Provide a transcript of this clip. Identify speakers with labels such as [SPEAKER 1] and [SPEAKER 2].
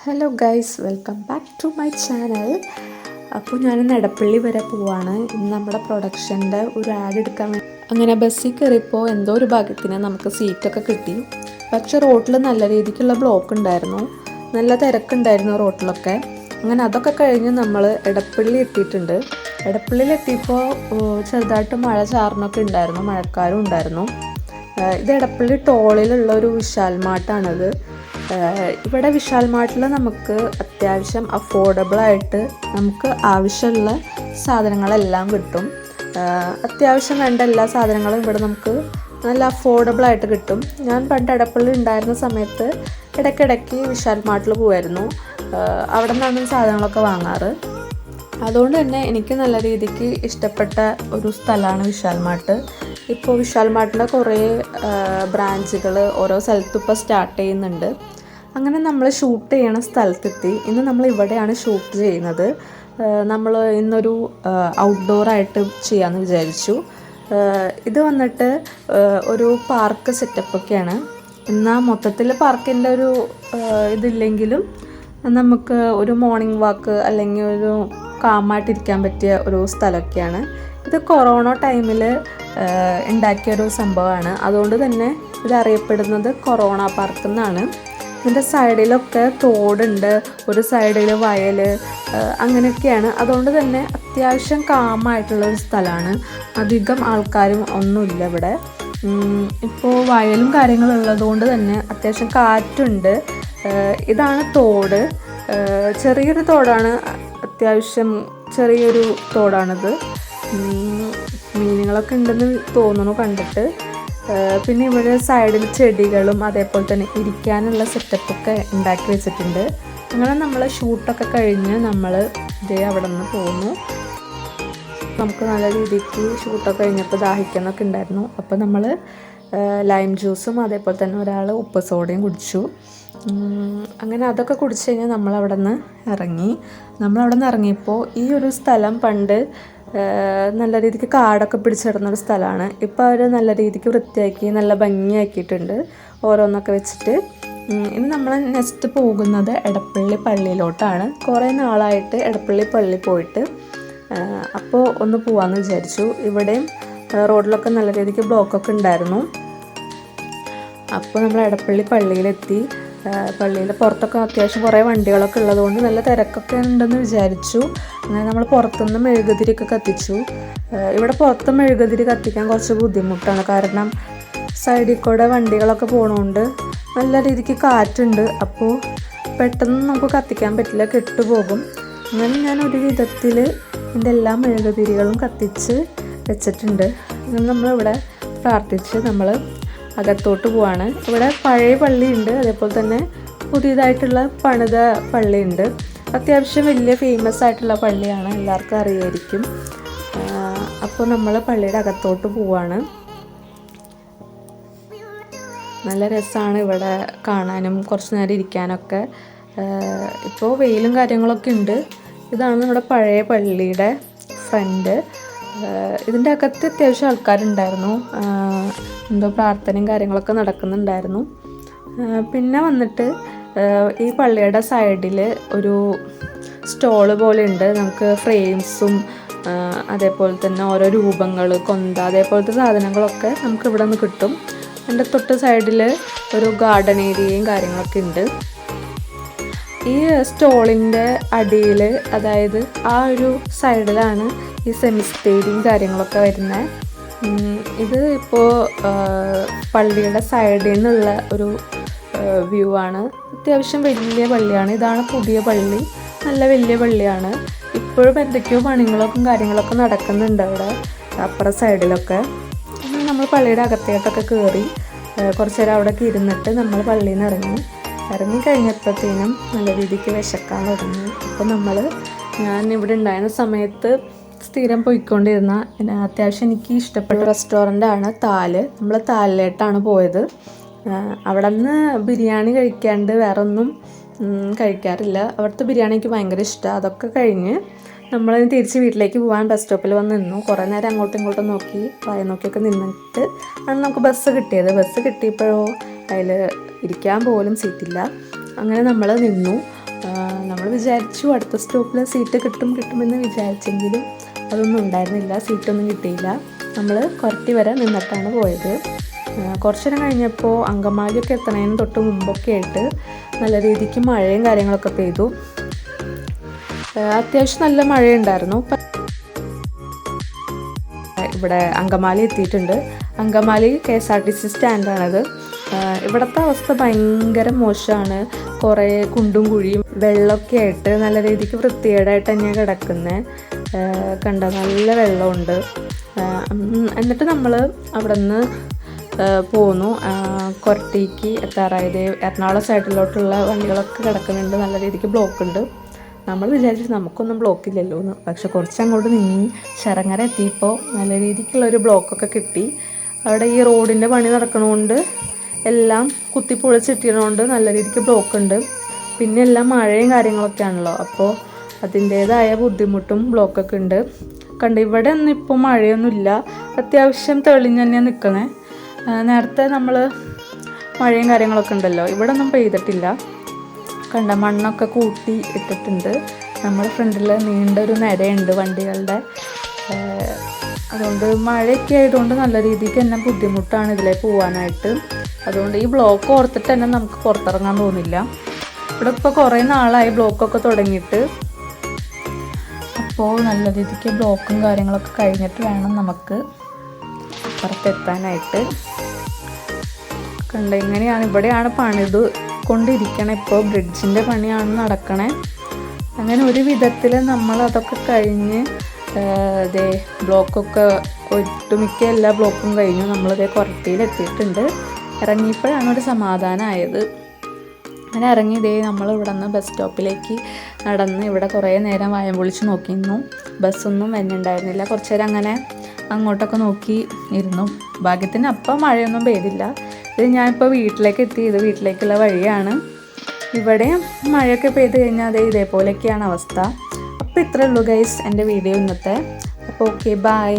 [SPEAKER 1] Hello guys, welcome back to my channel. അപ്പോൾ ഞാനിന്ന് എടപ്പള്ളി വരെ പോവാണ്. ഇന്ന് നമ്മുടെ പ്രൊഡക്ഷൻ്റെ ഒരു ആഡ് എടുക്കാൻ വേണ്ടി അങ്ങനെ ബസ്സിൽ കയറിയപ്പോൾ എന്തോ ഒരു ഭാഗ്യത്തിന് നമുക്ക് സീറ്റൊക്കെ കിട്ടി. പക്ഷേ റോട്ടിൽ നല്ല രീതിക്കുള്ള ബ്ലോക്ക് ഉണ്ടായിരുന്നു, നല്ല തിരക്കുണ്ടായിരുന്നു റോട്ടിലൊക്കെ. അങ്ങനെ അതൊക്കെ കഴിഞ്ഞ് നമ്മൾ എടപ്പള്ളി എത്തിയിട്ടുണ്ട്. എടപ്പള്ളിയിൽ എത്തിയപ്പോൾ ചെറുതായിട്ട് മഴ ചാറിനൊക്കെ ഉണ്ടായിരുന്നു, മഴക്കാരും ഉണ്ടായിരുന്നു. ഇത് എടപ്പള്ളി ടോളിലുള്ള ഒരു വിശാൽ മാർട്ടാണിത്. ഇവിടെ വിശാൽ മാർട്ടിൽ നമുക്ക് അത്യാവശ്യം അഫോർഡബിളായിട്ട് നമുക്ക് ആവശ്യമുള്ള സാധനങ്ങളെല്ലാം കിട്ടും. അത്യാവശ്യം വേണ്ട എല്ലാ സാധനങ്ങളും ഇവിടെ നമുക്ക് നല്ല അഫോർഡബിളായിട്ട് കിട്ടും. ഞാൻ പണ്ട് എടപ്പള്ളി ഉണ്ടായിരുന്ന സമയത്ത് ഇടയ്ക്കിടയ്ക്ക് വിശാൽ മാർട്ടിൽ പോകുമായിരുന്നു. അവിടെ നിന്നാണ് സാധനങ്ങളൊക്കെ വാങ്ങാറ്. അതുകൊണ്ട് തന്നെ എനിക്ക് നല്ല രീതിക്ക് ഇഷ്ടപ്പെട്ട ഒരു സ്ഥലമാണ് വിശാൽ മാർട്ട്. ഇപ്പോൾ വിശാൽ മാർട്ടിൻ്റെ കുറേ ബ്രാഞ്ചുകൾ ഓരോ സ്ഥലത്തും ഇപ്പോൾ സ്റ്റാർട്ട് ചെയ്യുന്നുണ്ട്. അങ്ങനെ നമ്മൾ ഷൂട്ട് ചെയ്യണ സ്ഥലത്തെത്തി. ഇന്ന് നമ്മൾ ഇവിടെയാണ് ഷൂട്ട് ചെയ്യുന്നത്. നമ്മൾ ഇന്നൊരു ഔട്ട്ഡോറായിട്ട് ചെയ്യാമെന്ന് വിചാരിച്ചു. ഇത് വന്നിട്ട് ഒരു പാർക്ക് സെറ്റപ്പൊക്കെയാണ്. എന്നാൽ മൊത്തത്തിൽ പാർക്കിൻ്റെ ഒരു ഇതില്ലെങ്കിലും നമുക്ക് ഒരു മോർണിംഗ് വാക്ക് അല്ലെങ്കിൽ ഒരു കാമായിട്ടിരിക്കാൻ പറ്റിയ ഒരു സ്ഥലമൊക്കെയാണ്. ഇത് കൊറോണ ടൈമിൽ ഉണ്ടാക്കിയൊരു സംഭവമാണ്. അതുകൊണ്ട് തന്നെ ഇത് അറിയപ്പെടുന്നത് കൊറോണ പാർക്ക് എന്നാണ്. ഇതിൻ്റെ സൈഡിലൊക്കെ തോടുണ്ട്, ഒരു സൈഡിൽ വയൽ, അങ്ങനെയൊക്കെയാണ്. അതുകൊണ്ട് തന്നെ അത്യാവശ്യം കാമായിട്ടുള്ളൊരു സ്ഥലമാണ്. അധികം ആൾക്കാരും ഒന്നുമില്ല ഇവിടെ. ഇപ്പോൾ വയലും കാര്യങ്ങളും ഉള്ളതുകൊണ്ട് തന്നെ അത്യാവശ്യം കാറ്റുണ്ട്. ഇതാണ് തോട്, ചെറിയൊരു തോടാണ്, അത്യാവശ്യം ചെറിയൊരു തോടാണിത്. മീനുകളൊക്കെ ഉണ്ടെന്ന് തോന്നുന്നു കണ്ടിട്ട്. പിന്നെ ഇവിടെ സൈഡിൽ ചെടികളും അതേപോലെ തന്നെ ഇരിക്കാനുള്ള സെറ്റപ്പൊക്കെ ഉണ്ടാക്കി വെച്ചിട്ടുണ്ട്. അങ്ങനെ നമ്മൾ ഷൂട്ടൊക്കെ കഴിഞ്ഞ് നമ്മൾ ഇതേ അവിടെ നിന്ന് പോകുന്നു. നമുക്ക് നല്ല രീതിക്ക് ഷൂട്ടൊക്കെ കഴിഞ്ഞപ്പോൾ ദാഹിക്കുന്നൊക്കെ ഉണ്ടായിരുന്നു. അപ്പോൾ നമ്മൾ ലൈം ജ്യൂസും അതേപോലെ തന്നെ ഒരാൾ ഉപ്പ് സോഡയും കുടിച്ചു. അങ്ങനെ അതൊക്കെ കുടിച്ച് കഴിഞ്ഞാൽ നമ്മളവിടെ നിന്ന് ഇറങ്ങി. നമ്മളവിടെ നിന്ന് ഇറങ്ങിയപ്പോൾ ഈ ഒരു സ്ഥലം പണ്ട് നല്ല രീതിക്ക് കാടൊക്കെ പിടിച്ചിടുന്നൊരു സ്ഥലമാണ്. ഇപ്പോൾ അവർ നല്ല രീതിക്ക് വൃത്തിയാക്കി നല്ല ഭംഗിയാക്കിയിട്ടുണ്ട് ഓരോന്നൊക്കെ വെച്ചിട്ട്. ഇനി നമ്മൾ നെക്സ്റ്റ് പോകുന്നത് എടപ്പള്ളി പള്ളിയിലോട്ടാണ്. കുറേ നാളായിട്ട് എടപ്പള്ളി പള്ളി പോയിട്ട് അപ്പോൾ ഒന്ന് പോകാമെന്ന് വിചാരിച്ചു. ഇവിടെയും റോഡിലൊക്കെ നല്ല രീതിക്ക് ബ്ലോക്കൊക്കെ ഉണ്ടായിരുന്നു. അപ്പോൾ നമ്മൾ എടപ്പള്ളി പള്ളിയിലെത്തി. പള്ളിയിൽ പുറത്തൊക്കെ അത്യാവശ്യം കുറേ വണ്ടികളൊക്കെ ഉള്ളതുകൊണ്ട് നല്ല തിരക്കൊക്കെ ഉണ്ടെന്ന് വിചാരിച്ചു. അങ്ങനെ നമ്മൾ പുറത്തുനിന്ന് മെഴുകുതിരിയൊക്കെ കത്തിച്ചു. ഇവിടെ പുറത്ത് മെഴുകുതിരി കത്തിക്കാൻ കുറച്ച് ബുദ്ധിമുട്ടാണ്, കാരണം സൈഡിൽ കൂടെ വണ്ടികളൊക്കെ പോകണോണ്ട് നല്ല രീതിക്ക് കാറ്റുണ്ട്. അപ്പോൾ പെട്ടെന്ന് നമുക്ക് കത്തിക്കാൻ പറ്റില്ല, കെട്ടുപോകും. അങ്ങനെ ഞാൻ ഒരു വിധത്തിൽ എൻ്റെ എല്ലാ മെഴുകുതിരികളും കത്തിച്ച് വെച്ചിട്ടുണ്ട്. അങ്ങനെ നമ്മളിവിടെ പ്രാർത്ഥിച്ച് നമ്മൾ അകത്തോട്ട് പോവാണ്. ഇവിടെ പഴയ പള്ളിയുണ്ട്, അതേപോലെ തന്നെ പുതിയതായിട്ടുള്ള പണിത പള്ളിയുണ്ട്. അത്യാവശ്യം വലിയ ഫേമസ് ആയിട്ടുള്ള പള്ളിയാണ്, എല്ലാവർക്കും അറിയായിരിക്കും. അപ്പോൾ നമ്മൾ പള്ളിയുടെ അകത്തോട്ട് പോവാണ്. നല്ല രസമാണ് ഇവിടെ കാണാനും കുറച്ച് നേരം ഇരിക്കാനൊക്കെ. ഇപ്പോൾ വെയിലും കാര്യങ്ങളൊക്കെ ഉണ്ട്. ഇതാണ് നമ്മുടെ പഴയ പള്ളിയുടെ ഫ്രണ്ട്. ഇതിൻ്റെ അകത്ത് അത്യാവശ്യം ആൾക്കാരുണ്ടായിരുന്നു, എന്തോ പ്രാർത്ഥനയും കാര്യങ്ങളൊക്കെ നടക്കുന്നുണ്ടായിരുന്നു. പിന്നെ വന്നിട്ട് ഈ പള്ളിയുടെ സൈഡിൽ ഒരു സ്റ്റോള് പോലെ ഉണ്ട്. നമുക്ക് ഫ്രെയിംസും അതേപോലെ തന്നെ ഓരോ രൂപങ്ങൾ, കൊന്ത, അതേപോലത്തെ സാധനങ്ങളൊക്കെ നമുക്ക് ഇവിടെ നിന്ന് കിട്ടും. എൻ്റെ തൊട്ട് സൈഡിൽ ഒരു ഗാർഡൻ ഏരിയയും കാര്യങ്ങളൊക്കെ ഉണ്ട്. ഈ സ്റ്റോളിൻ്റെ അടിയിൽ, അതായത് ആ ഒരു സൈഡിലാണ് ഈ സെമിത്തേരിയും കാര്യങ്ങളൊക്കെ വരുന്നത്. ഇത് ഇപ്പോൾ പള്ളിയുടെ സൈഡിൽ നിന്നുള്ള ഒരു വ്യൂ ആണ്. അത്യാവശ്യം വലിയ പള്ളിയാണ്. ഇതാണ് പുതിയ പള്ളി, നല്ല വലിയ പള്ളിയാണ്. ഇപ്പോഴും എന്തൊക്കെയോ പണികളൊക്കെ കാര്യങ്ങളൊക്കെ നടക്കുന്നുണ്ട് അവിടെ അപ്പുറം സൈഡിലൊക്കെ. നമ്മൾ പള്ളിയുടെ അകത്തേട്ടൊക്കെ കയറി കുറച്ച് നേരം അവിടെയൊക്കെ ഇരുന്നിട്ട് നമ്മൾ പള്ളിയിൽ നിന്ന് ഇറങ്ങിക്കഴിഞ്ഞപ്പോഴത്തേനും നല്ല രീതിക്ക് വിശക്കാൻ തുടങ്ങി. അപ്പോൾ ഞാൻ ഇവിടെ ഉണ്ടായിരുന്ന സമയത്ത് സ്ഥിരം പോയിക്കൊണ്ടിരുന്ന അത്യാവശ്യം എനിക്ക് ഇഷ്ടപ്പെട്ട റെസ്റ്റോറൻ്റാണ് താല്. നമ്മൾ താലിലേട്ടാണ് പോയത്. അവിടെ നിന്ന് ബിരിയാണി കഴിക്കാണ്ട് വേറെ ഒന്നും കഴിക്കാറില്ല. അവിടുത്തെ ബിരിയാണി എനിക്ക് ഭയങ്കര ഇഷ്ടമാണ്. അതൊക്കെ കഴിഞ്ഞ് നമ്മൾ തിരിച്ച് വീട്ടിലേക്ക് പോകാൻ ബസ് സ്റ്റോപ്പിൽ വന്ന് നിന്നു. കുറേ നേരം അങ്ങോട്ടും ഇങ്ങോട്ടും നോക്കി വായ നോക്കിയൊക്കെ നിന്നിട്ട് ആണ് നമുക്ക് ബസ് കിട്ടിയത്. ബസ് കിട്ടിയപ്പോഴോ അതിൽ ഇരിക്കാൻ പോലും സീറ്റില്ല. അങ്ങനെ നമ്മൾ നിന്നു. നമ്മൾ വിചാരിച്ചു അടുത്ത സ്റ്റോപ്പിൽ സീറ്റ് കിട്ടുമെന്ന് വിചാരിച്ചെങ്കിലും അതൊന്നും ഉണ്ടായിരുന്നില്ല, സീറ്റൊന്നും കിട്ടിയില്ല. നമ്മൾ കൊരട്ടി വരെ നിന്നിട്ടാണ് പോയത്. കുറച്ചു നേരം കഴിഞ്ഞപ്പോൾ അങ്കമാലിയൊക്കെ എത്തണതിന് തൊട്ട് മുമ്പൊക്കെ ആയിട്ട് നല്ല രീതിക്ക് മഴയും കാര്യങ്ങളൊക്കെ പെയ്തു. അത്യാവശ്യം നല്ല മഴയുണ്ടായിരുന്നു. ഇവിടെ അങ്കമാലി എത്തിയിട്ടുണ്ട്. അങ്കമാലി KSRTC സ്റ്റാൻഡാണത്. ഇവിടുത്തെ അവസ്ഥ ഭയങ്കര മോശമാണ്. കുറേ കുണ്ടും കുഴിയും വെള്ളമൊക്കെ ആയിട്ട് നല്ല രീതിക്ക് വൃത്തികേടായിട്ട് തന്നെയാണ് കിടക്കുന്നത്. കണ്ട നല്ല വെള്ളമുണ്ട്. എന്നിട്ട് നമ്മൾ അവിടെ നിന്ന് പോന്നു. കൊരട്ടിക്ക് എത്താറായത്. എറണാകുളം സൈഡിലോട്ടുള്ള വണ്ടികളൊക്കെ കിടക്കുന്നുണ്ട്. നല്ല രീതിക്ക് ബ്ലോക്ക് ഉണ്ട്. നമ്മൾ വിചാരിച്ചു നമുക്കൊന്നും ബ്ലോക്കില്ലല്ലോ എന്ന്. പക്ഷെ കുറച്ചങ്ങോട്ട് നീങ്ങി ശരങ്ങര എത്തിയപ്പോൾ നല്ല രീതിക്കുള്ളൊരു ബ്ലോക്കൊക്കെ കിട്ടി. അവിടെ ഈ റോഡിൻ്റെ പണി നടക്കണതുകൊണ്ട് എല്ലാം കുത്തിപ്പൊളിച്ചിട്ടതുകൊണ്ട് നല്ല രീതിക്ക് ബ്ലോക്ക് ഉണ്ട്. പിന്നെ എല്ലാം മഴയും കാര്യങ്ങളൊക്കെ ആണല്ലോ, അപ്പോൾ അതിൻ്റേതായ ബുദ്ധിമുട്ടും ബ്ലോക്കൊക്കെ ഉണ്ട്. കണ്ട് ഇവിടെ ഒന്നും ഇപ്പോൾ മഴയൊന്നുമില്ല, അത്യാവശ്യം തെളിഞ്ഞ് തന്നെയാണ് നിൽക്കണേ. നേരത്തെ നമ്മൾ മഴയും കാര്യങ്ങളൊക്കെ ഉണ്ടല്ലോ, ഇവിടെ ഒന്നും പെയ്തിട്ടില്ല. കണ്ട മണ്ണൊക്കെ കൂട്ടി ഇട്ടിട്ടുണ്ട്. നമ്മുടെ ഫ്രണ്ടിൽ നീണ്ടൊരു നിരയുണ്ട് വണ്ടികളുടെ. അതുകൊണ്ട് മഴയൊക്കെ ആയതുകൊണ്ട് നല്ല രീതിക്ക് തന്നെ ബുദ്ധിമുട്ടാണ് ഇതിലേക്ക് പോകാനായിട്ട്. അതുകൊണ്ട് ഈ ബ്ലോക്ക് ഓർത്തിട്ട് തന്നെ നമുക്ക് പുറത്തിറങ്ങാൻ തോന്നില്ല. ഇവിടെ ഇപ്പോൾ കുറേ നാളായി ബ്ലോക്കൊക്കെ തുടങ്ങിയിട്ട്. അപ്പോൾ നല്ല രീതിക്ക് ബ്ലോക്കും കാര്യങ്ങളൊക്കെ കഴിഞ്ഞിട്ട് വേണം നമുക്ക് പുറത്തെത്താനായിട്ട്. കണ്ട ഇങ്ങനെയാണ്, ഇവിടെയാണ് പണിത് കൊണ്ടിരിക്കണേ. ഇപ്പോൾ ബ്രിഡ്ജിൻ്റെ പണിയാണ് നടക്കണേ. അങ്ങനെ ഒരു വിധത്തിൽ നമ്മൾ അതൊക്കെ കഴിഞ്ഞ് ബ്ലോക്കൊക്കെ ഒട്ടുമിക്ക എല്ലാ ബ്ലോക്കും കഴിഞ്ഞു. നമ്മളിതേ കൊരട്ടിയിലെത്തിയിട്ടുണ്ട്. ഇറങ്ങിയപ്പോഴാണ് ഒരു സമാധാനമായത്. അങ്ങനെ ഇറങ്ങി നമ്മൾ ഇവിടെ നിന്ന് ബസ് സ്റ്റോപ്പിലേക്ക് നടന്ന് ഇവിടെ കുറേ നേരം വായം പൊളിച്ച് നോക്കിയിരുന്നു. ബസ്സൊന്നും വരുന്നുണ്ടായിരുന്നില്ല. കുറച്ച് നേരം അങ്ങനെ അങ്ങോട്ടൊക്കെ നോക്കി ഇരുന്നു. ഭാഗ്യത്തിന് അപ്പം മഴയൊന്നും പെയ്തില്ല. ഇത് ഞാനിപ്പോൾ വീട്ടിലേക്ക് എത്തി. ഇത് വീട്ടിലേക്കുള്ള വഴിയാണ്. ഇവിടെ മഴയൊക്കെ പെയ്ത് കഴിഞ്ഞാൽ ഇതേപോലെയൊക്കെയാണ് അവസ്ഥ. അപ്പോൾ ഇത്രയേ ഉള്ളൂ ഗൈസ് എൻ്റെ വീഡിയോ ഇന്നത്തെ. അപ്പോൾ ഓക്കെ, ബൈ.